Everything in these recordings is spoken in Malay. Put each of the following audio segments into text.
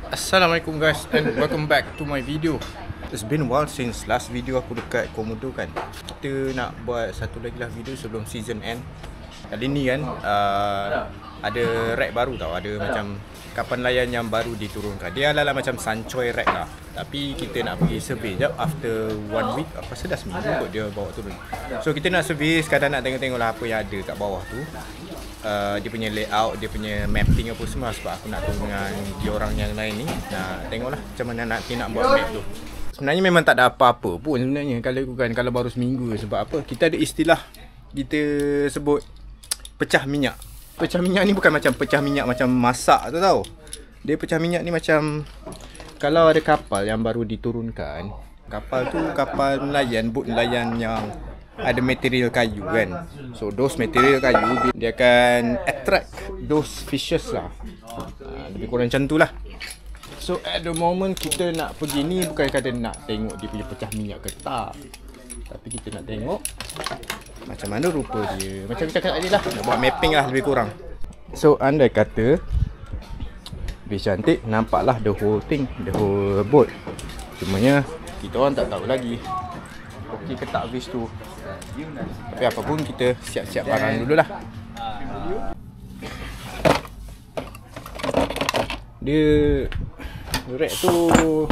Assalamualaikum guys and welcome back to my video. It's been a while since last video aku dekat Komodo kan. Kita nak buat satu lagi lah video sebelum season end. Kali ni kan ada rack baru tau. Ada macam kapal nelayan yang baru diturunkan. Dia adalah macam Sanchoy rack lah. Tapi kita nak pergi survey jap after 1 week. Apa dah seminggu kot dia bawa turun. So kita nak survey, sekadar nak tengok-tengok lah apa yang ada kat bawah tu. Dia punya layout, dia punya mapping apa semua. Sebab aku nak turun dengan dia orang yang lain ni. Nak tengoklah macam mana nanti nak buat map tu. Sebenarnya memang tak ada apa-apa pun sebenarnya kalau baru seminggu. Sebab apa? Kita ada istilah kita sebut pecah minyak. Pecah minyak ni bukan macam pecah minyak macam masak tu tau. Dia pecah minyak ni macam kalau ada kapal yang baru diturunkan. Kapal tu kapal nelayan, bot nelayan yang ada material kayu kan. So those material kayu dia akan attract those fishes lah. Lebih kurang macam tu lah. So at the moment kita nak pergi ni bukan kata nak tengok dia punya pecah minyak ke tak. Tapi kita nak tengok macam mana rupa dia. Macam cakap tadi lah, nak buat mapping lah lebih kurang. So andai kata lebih cantik, nampaklah the whole thing, the whole boat. Cumanya kita orang tak tahu lagi okey ke tak fish tu. Tapi apapun kita siap-siap barang dululah. Dia rack tu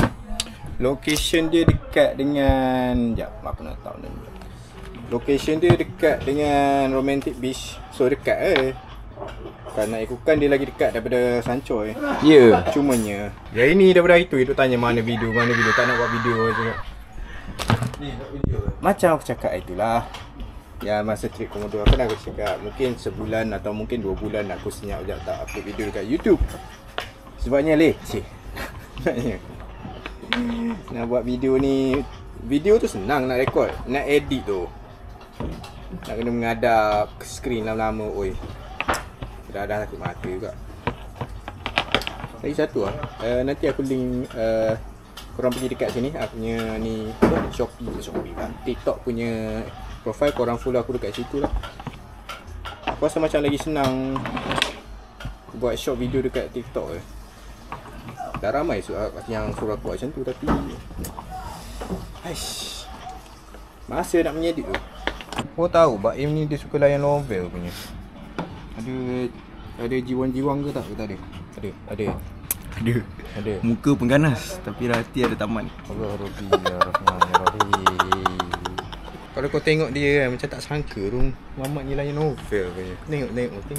location dia dekat dengan aku nak tahu ni. Location dia dekat dengan Romantic Beach. So dekat Kalau nak ikutkan dia lagi dekat daripada Sanchoy. Ya, cumanya hari ni daripada itu tanya mana video, tak nak buat video je. Macam aku cakap itulah. Ya masa trip Komodo aku nak cakap mungkin sebulan atau mungkin 2 bulan aku senyap sekejap tak upload video dekat YouTube. Sebabnya leceh. Nak buat video ni, video tu senang nak rekod, nak edit tu nak kena menghadap ke skrin lama-lama. Oi, dah sakit mata juga. Lagi satu lah, nanti aku link korang pergi dekat sini. Aku punya ni Shopee lah, TikTok punya profile, korang follow aku dekat situ lah. Aku rasa macam lagi senang buat short video dekat TikTok. Dah ramai yang suruh aku buat macam tu. Tapi masa nak menyedit tu. Kau tahu Baim ni dia suka layan novel punya. Ada jiwang-jiwang ke tak? Tak ada. Ada. Muka pengganas tapi hati ada taman. Kalau kau tengok dia kan, macam tak sangka tu Mamat ni layan novel punya. Tengok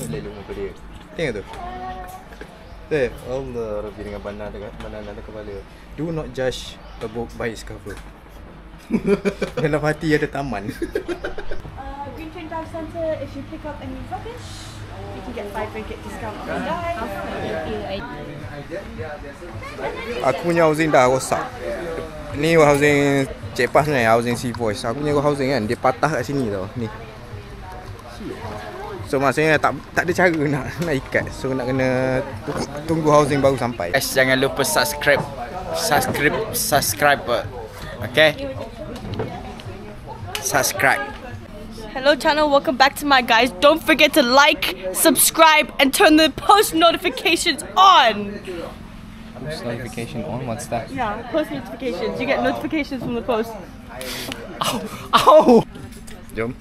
lelok muka dia. Tengok tu. Allah Rabbi dengan banana kepala. Do not judge a book by its cover. Dalam hati ada taman. Green Train Dive Centre, if you pick up any rubbish, you can get RM5 discount on the dive. Aku punya housing dah rosak. Ni housing Cik Pas ni, housing Sea Voice. Aku punya housing kan, dia patah kat sini tau. Ni. So maksudnya tak ada cara nak ikat. So nak kena tunggu housing baru sampai. Guys, jangan lupa subscribe. Okay? Subscribe. Hello channel, welcome back to my guys. Don't forget to like, subscribe and turn the post notifications on. Post notification on? What's that? Yeah, post notifications. You get notifications from the post. Ow! Jom.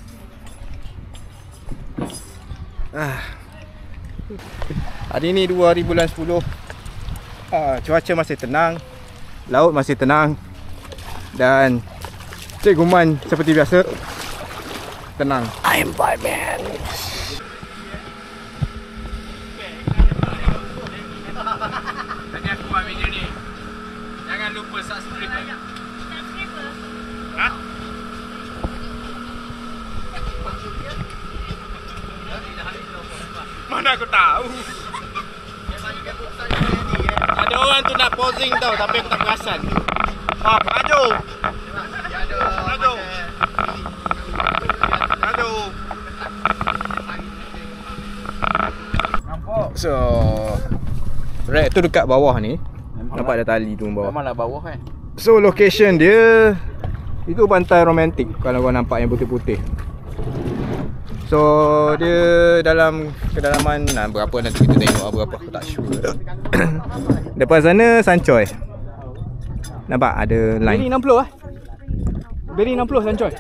Hari ni 2 hari bulan 10. Cuaca masih tenang, laut masih tenang, dan Cik Guman seperti biasa tenang. I am Batman. Tadi aku buat video ni. Jangan lupa subscribe. Ha? Mana aku tahu. Ada orang tu nak posing tau, tapi aku tak perasan. Maju. So rack tu dekat bawah ni. Nampak ada tali tu bawah. Memanglah bawah kan. So location dia itu pantai romantik. Kalau kau nampak yang putih-putih. So dia dalam kedalaman berapa nanti kita tengok berapa, aku tak sure. Depan sana Sanchoy. Nampak ada line. Beri 60 lah. Beri 60 Sanchoy.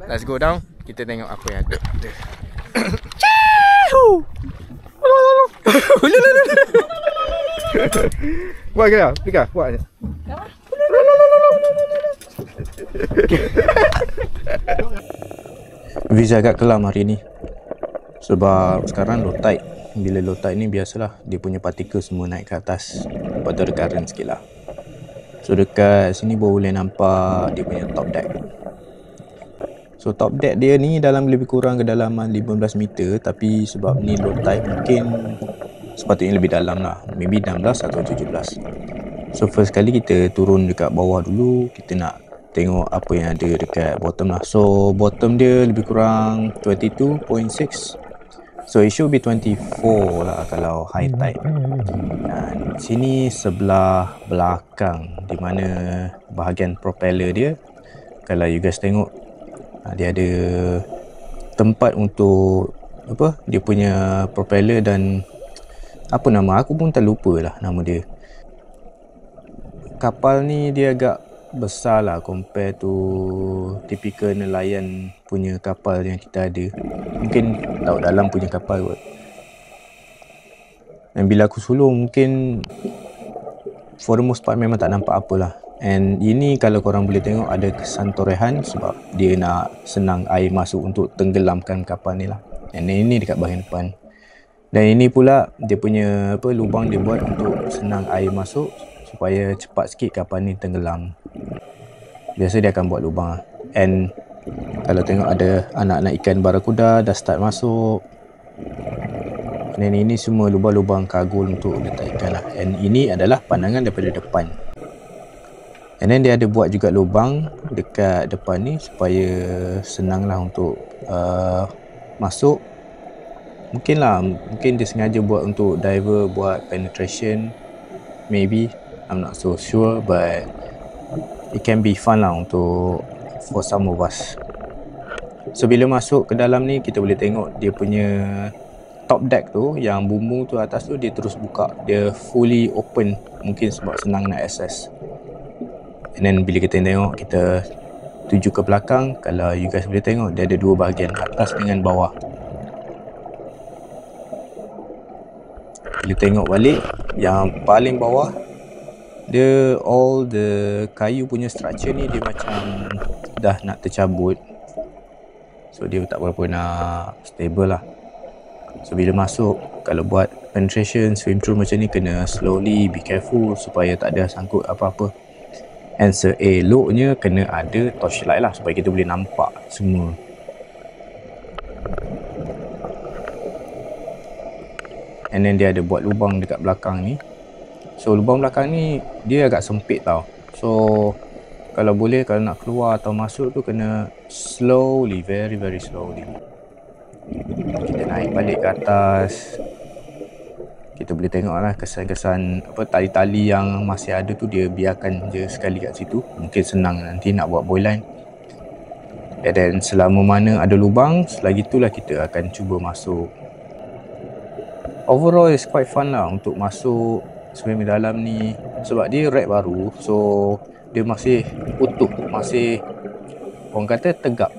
Let's go down. Kita tengok apa yang ada. Buat ke tak? Pika, buat je. Visa agak kelam hari ni. Sebab sekarang low tide. Bila low tide ni biasalah dia punya partikel semua naik ke atas. Lepas tu ada current sikit lah. So dekat sini boleh nampak dia punya top deck. So top deck dia ni dalam lebih kurang kedalaman 15 meter. Tapi sebab ni low tide mungkin sepatutnya lebih dalam lah. Maybe 16 atau 17. So first kali kita turun dekat bawah dulu. Kita nak tengok apa yang ada dekat bottom lah. So bottom dia lebih kurang 22.6. So it should be 24 lah kalau high tide. Dan sini sebelah belakang di mana bahagian propeller dia, kalau you guys tengok, dia ada tempat untuk apa, dia punya propeller dan apa nama, aku pun terlupa lah nama dia. Kapal ni dia agak besar lah compare to typical nelayan punya kapal yang kita ada. Mungkin laut dalam punya kapal kot. Dan bila aku sulung mungkin for the most part memang tak nampak apalah. And ini kalau korang boleh tengok ada kesan torehan sebab dia nak senang air masuk untuk tenggelamkan kapal ni lah. And ini dekat bahagian depan. Dan ini pula dia punya apa, lubang dia buat untuk senang air masuk supaya cepat sikit kapal ni tenggelam. Biasa dia akan buat lubang. And kalau tengok ada anak-anak ikan barakuda dah start masuk. Dan ini semua lubang-lubang kagul untuk letak ikan lah. And ini adalah pandangan daripada depan. And then dia ada buat juga lubang dekat depan ni supaya senang lah untuk masuk. Mungkin dia sengaja buat untuk diver buat penetration. Maybe, I'm not so sure, but it can be fun lah untuk for some of us. So bila masuk ke dalam ni kita boleh tengok dia punya top deck tu, yang bumbung tu atas tu dia terus buka. Dia fully open, mungkin sebab senang nak access. And then bila kita tengok, kita tuju ke belakang. Kalau you guys boleh tengok, dia ada dua bahagian, atas dengan bawah. Bila tengok balik, yang paling bawah, dia all the kayu punya structure ni dia macam dah nak tercabut. So dia tak berapa nak stable lah. So bila masuk, kalau buat penetration, swim through macam ni, kena slowly, be careful supaya tak ada sangkut apa-apa. And seeloknya kena ada torchlight lah supaya kita boleh nampak semua. And then dia ada buat lubang dekat belakang ni. So lubang belakang ni dia agak sempit tau. So kalau boleh, kalau nak keluar atau masuk tu kena slowly, very very slowly. Kita naik balik ke atas. Kita boleh tengok lah kesan-kesan apa, tali-tali yang masih ada tu dia biarkan je sekali kat situ. Mungkin senang nanti nak buat buoy line. And then selama mana ada lubang, selagi itulah kita akan cuba masuk. Overall it's quite fun lah untuk masuk swim di dalam ni. Sebab dia rack baru, so dia masih utuh, masih orang kata tegap.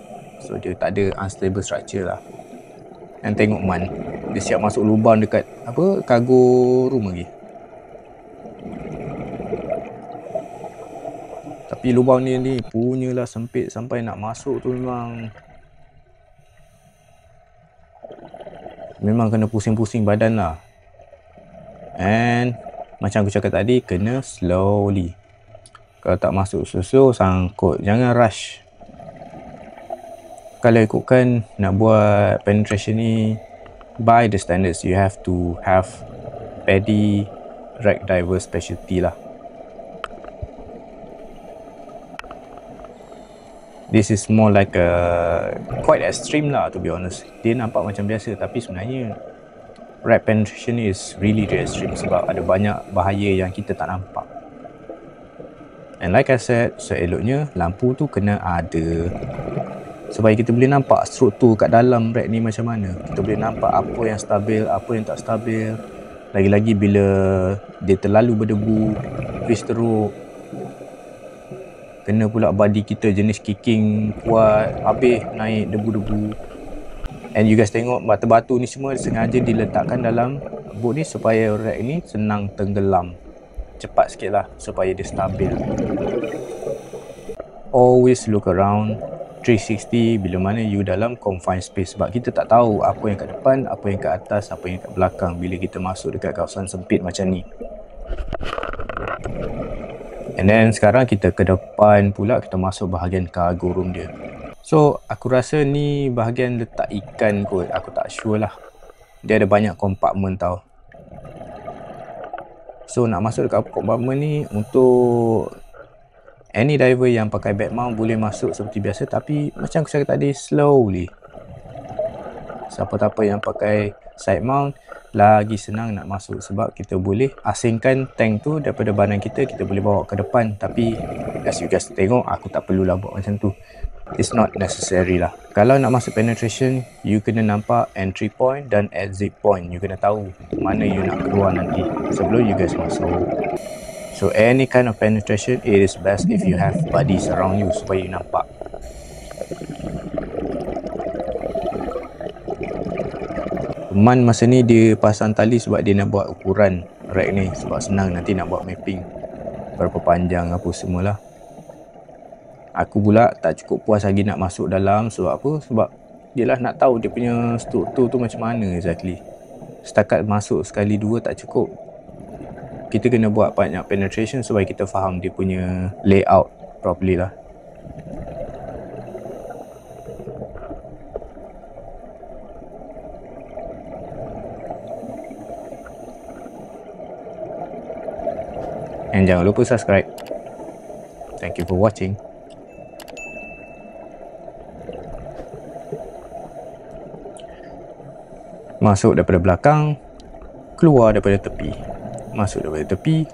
So dia tak ada unstable structure lah. Dan tengok Man, dia siap masuk lubang dekat apa, kargo room lagi. Tapi lubang ni punyalah sempit sampai nak masuk tu memang kena pusing-pusing badan lah. And macam aku cakap tadi, kena slowly. Kalau tak masuk susu, sangkut. Jangan rush. Kalau ikutkan nak buat penetration ni by the standards, you have to have PADI wreck diver specialty lah. This is more like a quite extreme lah, to be honest. Dia nampak macam biasa tapi sebenarnya wreck penetration is really extreme sebab ada banyak bahaya yang kita tak nampak. And like I said, seeloknya lampu tu kena ada. supaya kita boleh nampak struktur kat dalam rack ni macam mana. Kita boleh nampak apa yang stabil, apa yang tak stabil. Lagi-lagi bila dia terlalu berdebu, twist teruk, kena pula body kita jenis kicking kuat, habis naik debu-debu. And you guys tengok batu-batu ni semua sengaja diletakkan dalam boat ni supaya rack ni senang tenggelam. Cepat sikit lah supaya dia stabil. Always look around 360 bila mana you dalam confined space, sebab kita tak tahu apa yang kat depan, apa yang kat atas, apa yang kat belakang bila kita masuk dekat kawasan sempit macam ni. And then sekarang kita ke depan pula, kita masuk bahagian cargo room dia. So aku rasa ni bahagian letak ikan kot, aku tak sure lah. Dia ada banyak kompartmen tau. So nak masuk dekat kompartmen ni, untuk any diver yang pakai back mount boleh masuk seperti biasa, tapi macam aku cakap tadi, slowly. Siapa-siapa yang pakai side mount lagi senang nak masuk, sebab kita boleh asingkan tank tu daripada badan kita, kita boleh bawa ke depan. Tapi as you guys tengok, aku tak perlulah buat macam tu. It's not necessary lah. Kalau nak masuk penetration, you kena nampak entry point dan exit point. You kena tahu mana you nak keluar nanti sebelum you guys masuk. So any kind of penetration, it is best if you have buddies around you supaya you nampak. Man masa ni dia pasang tali sebab dia nak buat ukuran rack ni, sebab senang nanti nak buat mapping berapa panjang apa semualah. Aku pula tak cukup puas lagi nak masuk dalam. Sebab apa? Sebab dia lah nak tahu dia punya struktur tu macam mana exactly. Setakat masuk sekali dua tak cukup. Kita kena buat banyak penetration supaya kita faham dia punya layout properly lah. And jangan lupa subscribe. Thank you for watching. Masuk daripada belakang, keluar daripada tepi. Masuk daripada tepi,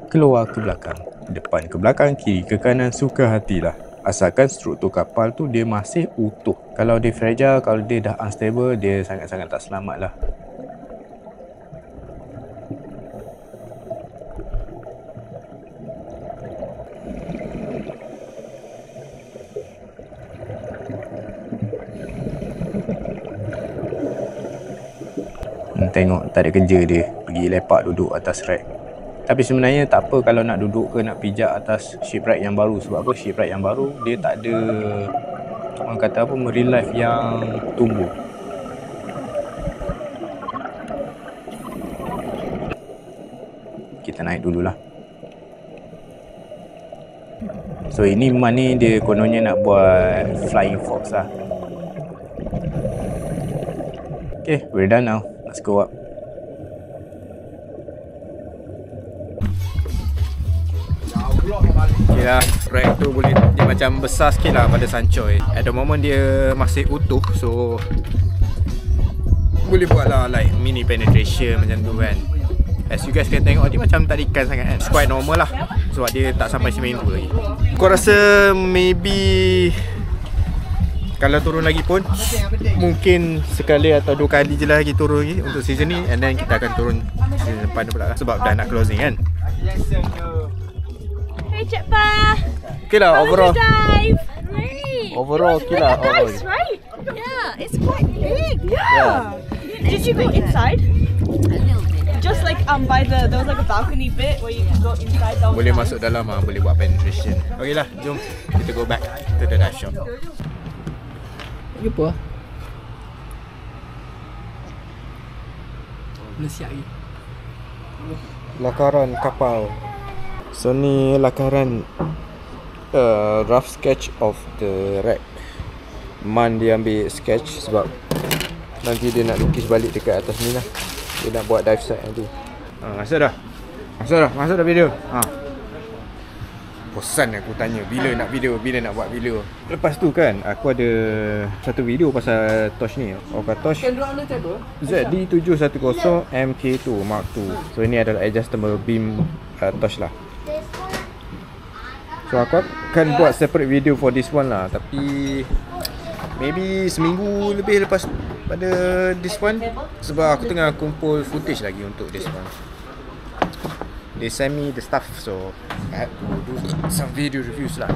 keluar ke belakang. Depan ke belakang, kiri ke kanan, suka hatilah. Asalkan struktur kapal tu dia masih utuh. Kalau dia fragile, kalau dia dah unstable, dia sangat-sangat tak selamat lah. Tengok, tak ada kerja dia pergi lepak duduk atas rack. Tapi sebenarnya tak apa kalau nak duduk ke nak pijak atas shipwreck yang baru. Sebab apa? Shipwreck yang baru dia tak ada, orang kata apa, marine life yang tumbuh. Kita naik dululah. So ini man ni dia kononnya nak buat flying fox lah. Okay, we're done now. Let's go up. Okay lah, rack tu boleh, dia macam besar sikit lah pada Sanchoy. At the moment dia masih utuh, so boleh buat lah like mini penetration macam tu kan. As you guys can tengok, dia macam tak ikan sangat kan. It's quite normal lah, sebab dia tak sampai swimming pool lagi. Aku rasa maybe kalau turun lagi pun mungkin sekali atau dua kali je lah lagi turun lagi untuk season ni. And then kita akan turun season depan pula lah, sebab dah nak closing kan. Hey Jetpa! Okay lah, overall Dive! Great! Overall okay lah. Nice, right? Yeah, it's quite big. Yeah! Did you go inside? Just like by there was like a balcony bit where you can go inside. Boleh masuk dalam lah, boleh buat penetration. Okay lah, jom kita go back to the dive shop. Apa? Boleh siap lagi. Lakaran kapal. So ni lakaran rough sketch of the wreck. Man dia ambil sketch sebab nanti dia nak lukis balik dekat atas ni lah. Dia nak buat dive site nanti. Masuk dah. Masuk dah video. Bosan aku tanya bila nak video, bila nak buat video. Lepas tu kan aku ada satu video pasal torch ni. Tosh ZD710 MK2 Mark II. So ini adalah adjustable beam torch lah. So aku akan buat separate video for this one lah. Tapi maybe seminggu lebih lepas pada this one. Sebab aku tengah kumpul footage lagi untuk this one. They send me the stuff, so I had to do some video reviews lah.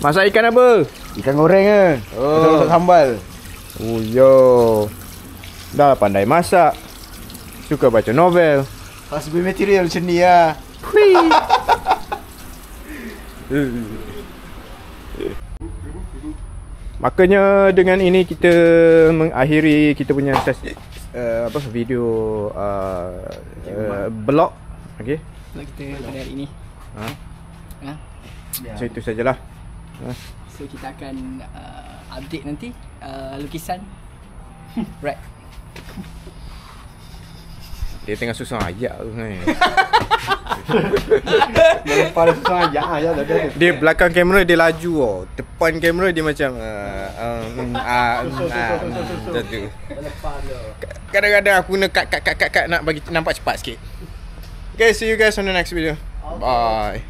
Masak ikan apa? Ikan goreng ke? Oh. Masak sambal. Oh yo. Dah pandai masak. Suka baca novel. Husband material macam ni lah. Makanya dengan ini kita mengakhiri kita punya video blog. Okey. Blog kita pada hari ini. So itu sajalah. So kita akan update nanti lukisan Brad. Dia tengah susah ayat tu kan. Pada susah ajak lah. Dia belakang kamera dia laju oh. Depan kamera dia macam macam tu. Kadang-kadang aku nak cut nak bagi nampak cepat sikit. Okay, see you guys on the next video. Bye.